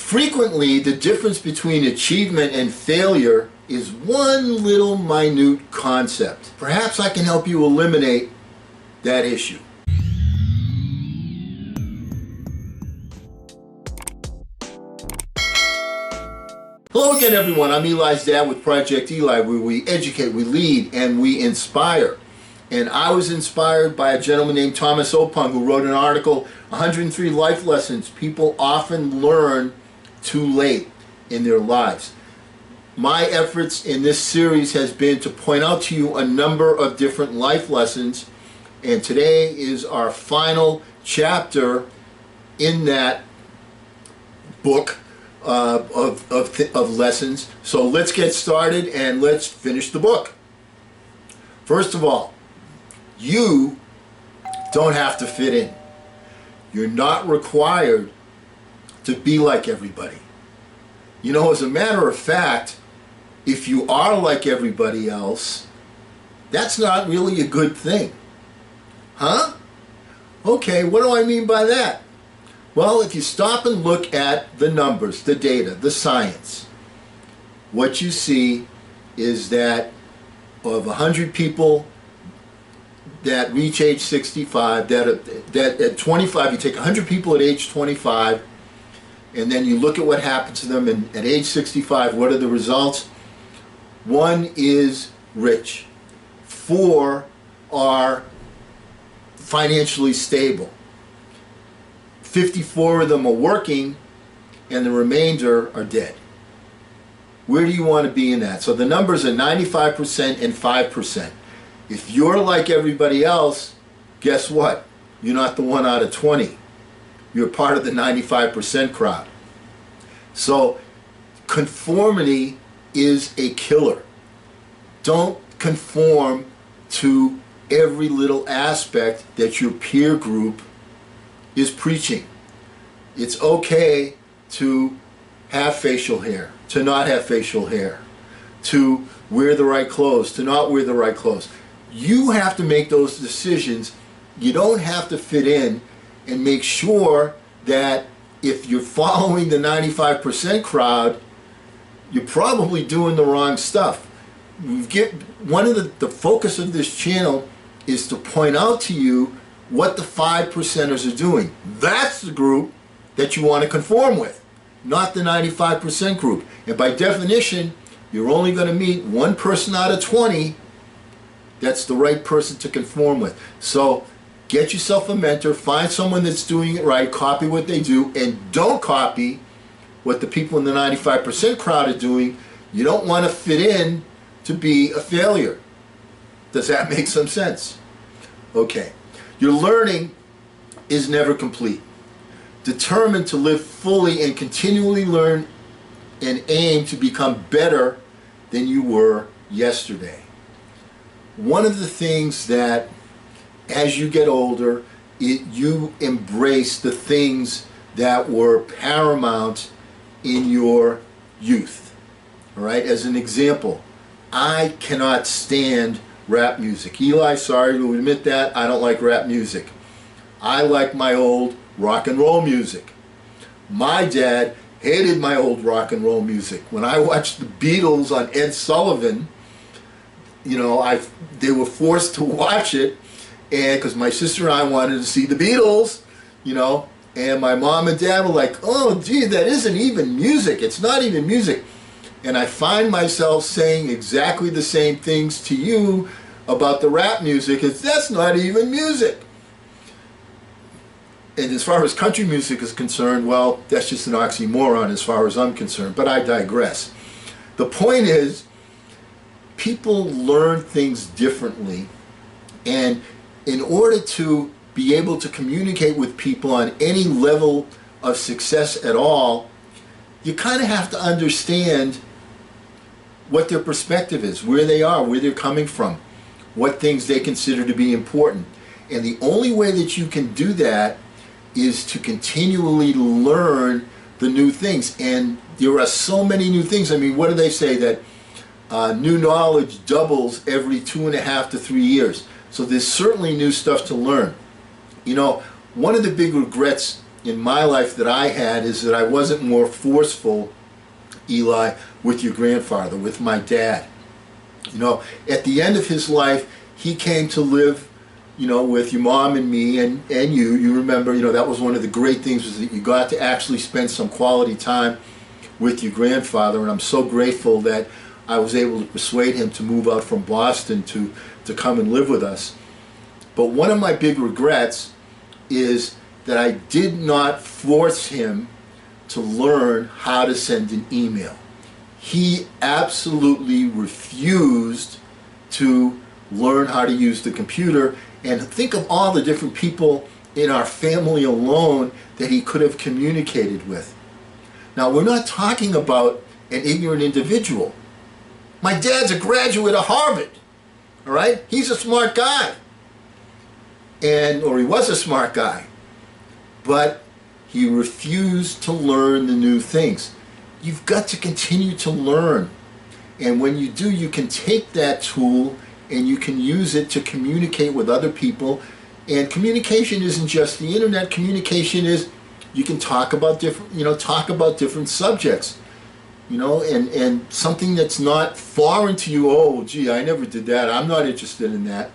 Frequently, the difference between achievement and failure is one little minute concept. Perhaps I can help you eliminate that issue. Hello again, everyone. I'm Eli's dad with Project Eli, where we educate, we lead, and we inspire. And I was inspired by a gentleman named Thomas Opung, who wrote an article, 103 Life Lessons People Often Learn Too Late in Their Lives. My efforts in this series has been to point out to you a number of different life lessons, and today is our final chapter in that book of lessons. So let's get started and let's finish the book. First of all, you don't have to fit in. You're not required to be like everybody. You know, as a matter of fact, if you are like everybody else, that's not really a good thing. Huh? Okay, what do I mean by that? Well, if you stop and look at the numbers, the data, the science, what you see is that of 100 people that reach age 65, that at 25, you take 100 people at age 25, and then you look at what happens to them, and at age 65, what are the results? 1 is rich. 4 are financially stable. 54 of them are working, and the remainder are dead. Where do you want to be in that? So the numbers are 95% and 5%. If you're like everybody else, guess what? You're not the 1 out of 20. You're part of the 95% crowd. So conformity is a killer. Don't conform to every little aspect that your peer group is preaching. It's okay to have facial hair, to not have facial hair, to wear the right clothes, to not wear the right clothes. You have to make those decisions. You don't have to fit in, and make sure that if you're following the 95% crowd, you're probably doing the wrong stuff. One of the focus of this channel is to point out to you what the 5%ers are doing. That's the group that you want to conform with, not the 95% group. And by definition, you're only going to meet 1 person out of 20 that's the right person to conform with. So get yourself a mentor, find someone that's doing it right, copy what they do, and don't copy what the people in the 95% crowd are doing. You don't want to fit in to be a failure. Does that make some sense? Okay. Your learning is never complete. Determined to live fully and continually learn and aim to become better than you were yesterday. One of the things that, as you get older, you embrace the things that were paramount in your youth. All right, as an example, I cannot stand rap music. Eli, sorry to admit that, I don't like rap music. I like my old rock and roll music. My dad hated my old rock and roll music. When I watched the Beatles on Ed Sullivan, you know, they were forced to watch it, and because my sister and I wanted to see the Beatles, you know, and my mom and dad were like, oh gee, that isn't even music, it's not even music. And I find myself saying exactly the same things to you about the rap music, is that's not even music. And as far as country music is concerned, well, that's just an oxymoron as far as I'm concerned, but I digress. The point is, people learn things differently, and in order to be able to communicate with people on any level of success at all, you kind of have to understand what their perspective is, where they are, where they're coming from, what things they consider to be important. And the only way that you can do that is to continually learn the new things. And there are so many new things. I mean, what do they say? That new knowledge doubles every 2.5 to 3 years. So there's certainly new stuff to learn. You know, one of the big regrets in my life that I had is that I wasn't more forceful, Eli, with your grandfather, with my dad. You know, at the end of his life, he came to live, you know, with your mom and me and you. You remember, you know, that was one of the great things, was that you got to actually spend some quality time with your grandfather, and I'm so grateful that I was able to persuade him to move out from Boston to come and live with us. But one of my big regrets is that I did not force him to learn how to send an email. He absolutely refused to learn how to use the computer, and think of all the different people in our family alone that he could have communicated with. Now, we're not talking about an ignorant individual. My dad's a graduate of Harvard, all right? He's a smart guy, or he was a smart guy, but he refused to learn the new things. You've got to continue to learn, and when you do, you can take that tool and you can use it to communicate with other people. And communication isn't just the internet. Communication is, you can talk about different subjects, you know, and something that's not foreign to you. Oh, gee, I never did that. I'm not interested in that.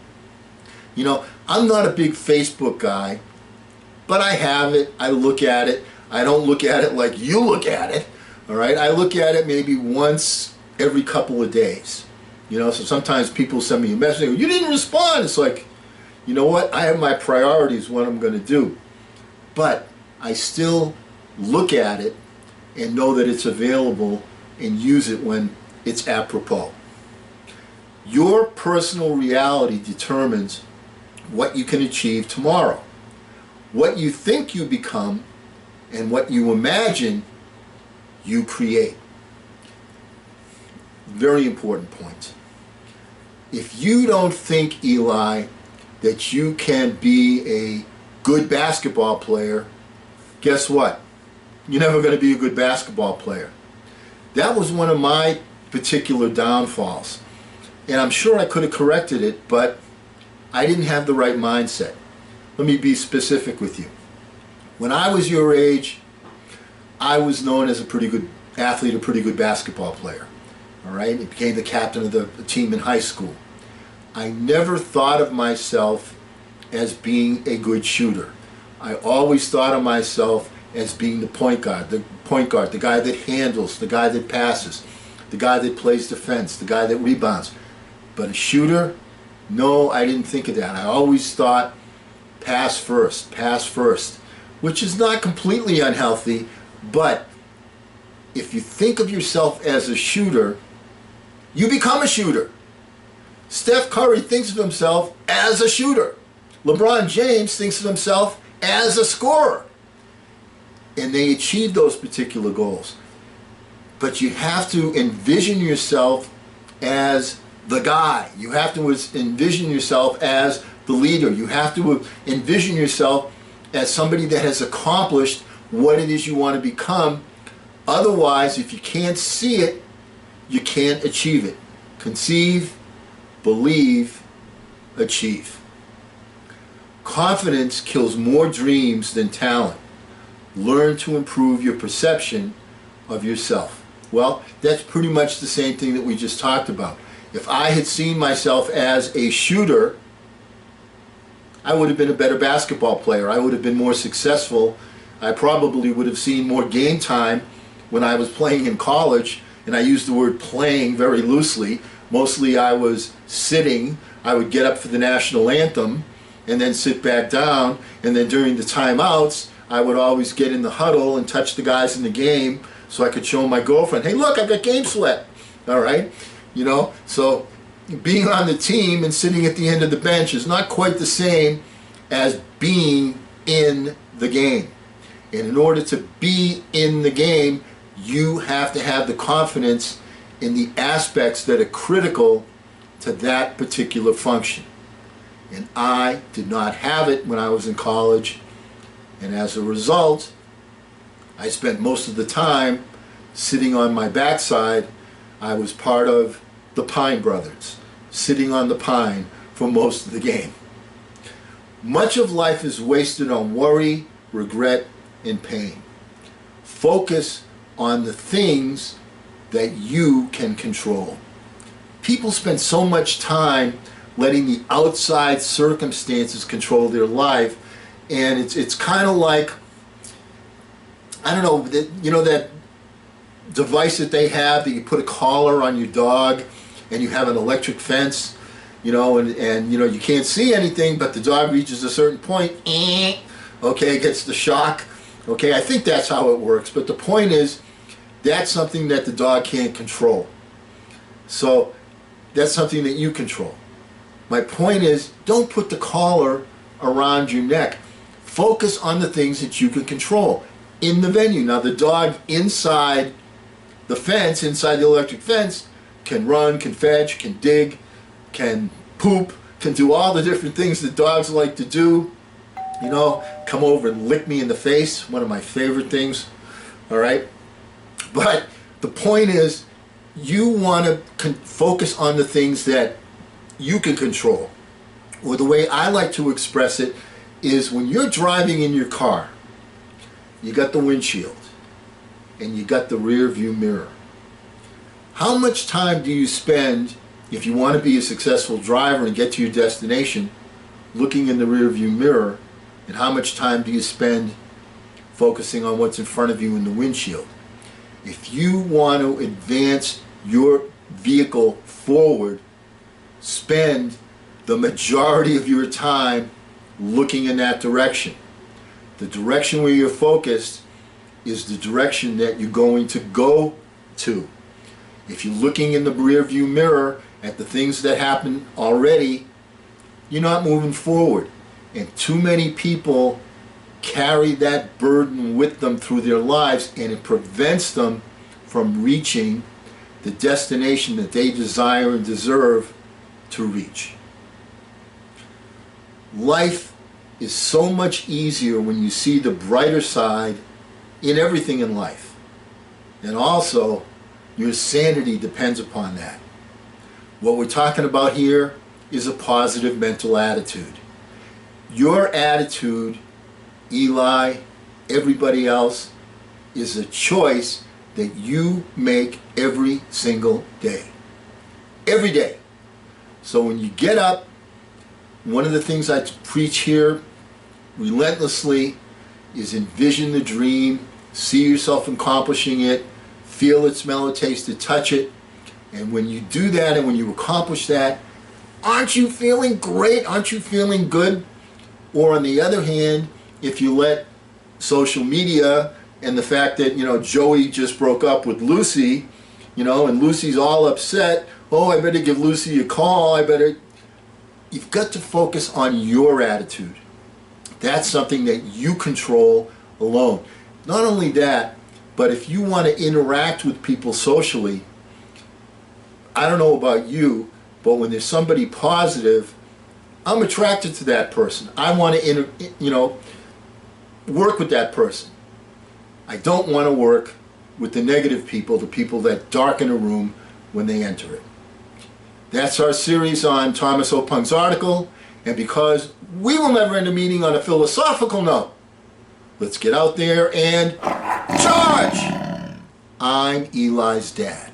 You know, I'm not a big Facebook guy, but I have it. I look at it. I don't look at it like you look at it, all right? I look at it maybe once every couple of days. You know, so sometimes people send me a message, you didn't respond. It's like, you know what? I have my priorities, what I'm going to do. But I still look at it and know that it's available and use it when it's apropos. Your personal reality determines what you can achieve tomorrow. What you think you become and what you imagine, you create. Very important point. If you don't think, Eli, that you can be a good basketball player, guess what? You're never going to be a good basketball player. That was one of my particular downfalls. And I'm sure I could have corrected it, but I didn't have the right mindset. Let me be specific with you. When I was your age, I was known as a pretty good athlete, a pretty good basketball player. All right? I became the captain of the team in high school. I never thought of myself as being a good shooter. I always thought of myself as being the point guard, the guy that handles, the guy that passes, the guy that plays defense, the guy that rebounds. But a shooter? No, I didn't think of that. I always thought pass first, which is not completely unhealthy, but if you think of yourself as a shooter, you become a shooter. Steph Curry thinks of himself as a shooter. LeBron James thinks of himself as a scorer. And they achieve those particular goals. But you have to envision yourself as the guy. You have to envision yourself as the leader. You have to envision yourself as somebody that has accomplished what it is you want to become. Otherwise, if you can't see it, you can't achieve it. Conceive, believe, achieve. Confidence kills more dreams than talent. Learn to improve your perception of yourself. Well, that's pretty much the same thing that we just talked about. If I had seen myself as a shooter, I would have been a better basketball player. I would have been more successful. I probably would have seen more game time when I was playing in college, and I use the word playing very loosely. Mostly I was sitting. I would get up for the national anthem and then sit back down, and then during the timeouts I would always get in the huddle and touch the guys in the game so I could show my girlfriend, hey look, I've got game sweat. All right, you know, so being on the team and sitting at the end of the bench is not quite the same as being in the game. And in order to be in the game, you have to have the confidence in the aspects that are critical to that particular function. And I did not have it when I was in college, and as a result, I spent most of the time sitting on my backside. I was part of the Pine Brothers, sitting on the pine for most of the game. Much of life is wasted on worry, regret, and pain. Focus on the things that you can control. People spend so much time letting the outside circumstances control their life, and it's kind of like, I don't know, that device that they have that you put a collar on your dog and you have an electric fence, and you can't see anything, but the dog reaches a certain point, okay, gets the shock. Okay, I think that's how it works, but the point is, that's something that the dog can't control. So that's something that you control. My point is, don't put the collar around your neck. Focus on the things that you can control in the venue. Now, the dog inside the fence, inside the electric fence, can run, can fetch, can dig, can poop, can do all the different things that dogs like to do. Come over and lick me in the face, one of my favorite things, all right? But the point is, you want to focus on the things that you can control. Or the way I like to express it is, when you're driving in your car, you got the windshield and you got the rear view mirror. How much time do you spend, if you want to be a successful driver and get to your destination, looking in the rear view mirror? And how much time do you spend focusing on what's in front of you in the windshield? If you want to advance your vehicle forward, spend the majority of your time looking in that direction. The direction where you're focused is the direction that you're going to go to. If you're looking in the rear view mirror at the things that happened already, you're not moving forward. And too many people carry that burden with them through their lives, and it prevents them from reaching the destination that they desire and deserve to reach. Life is so much easier when you see the brighter side in everything in life. And also, your sanity depends upon that. What we're talking about here is a positive mental attitude. Your attitude, Eli, everybody else, is a choice that you make every single day. Every day. So when you get up, one of the things I preach here relentlessly is envision the dream, see yourself accomplishing it, feel it, smell it, taste it, touch it. And when you do that and when you accomplish that, aren't you feeling great? Aren't you feeling good? Or on the other hand, if you let social media and the fact that, Joey just broke up with Lucy, and Lucy's all upset, oh, I better give Lucy a call, you've got to focus on your attitude. That's something that you control alone. Not only that, but if you want to interact with people socially, I don't know about you, but when there's somebody positive, I'm attracted to that person. I want to, work with that person. I don't want to work with the negative people, the people that darken a room when they enter it. That's our series on Thomas O. Pung's article, and because we will never end a meeting on a philosophical note, let's get out there and charge! I'm Eli's dad.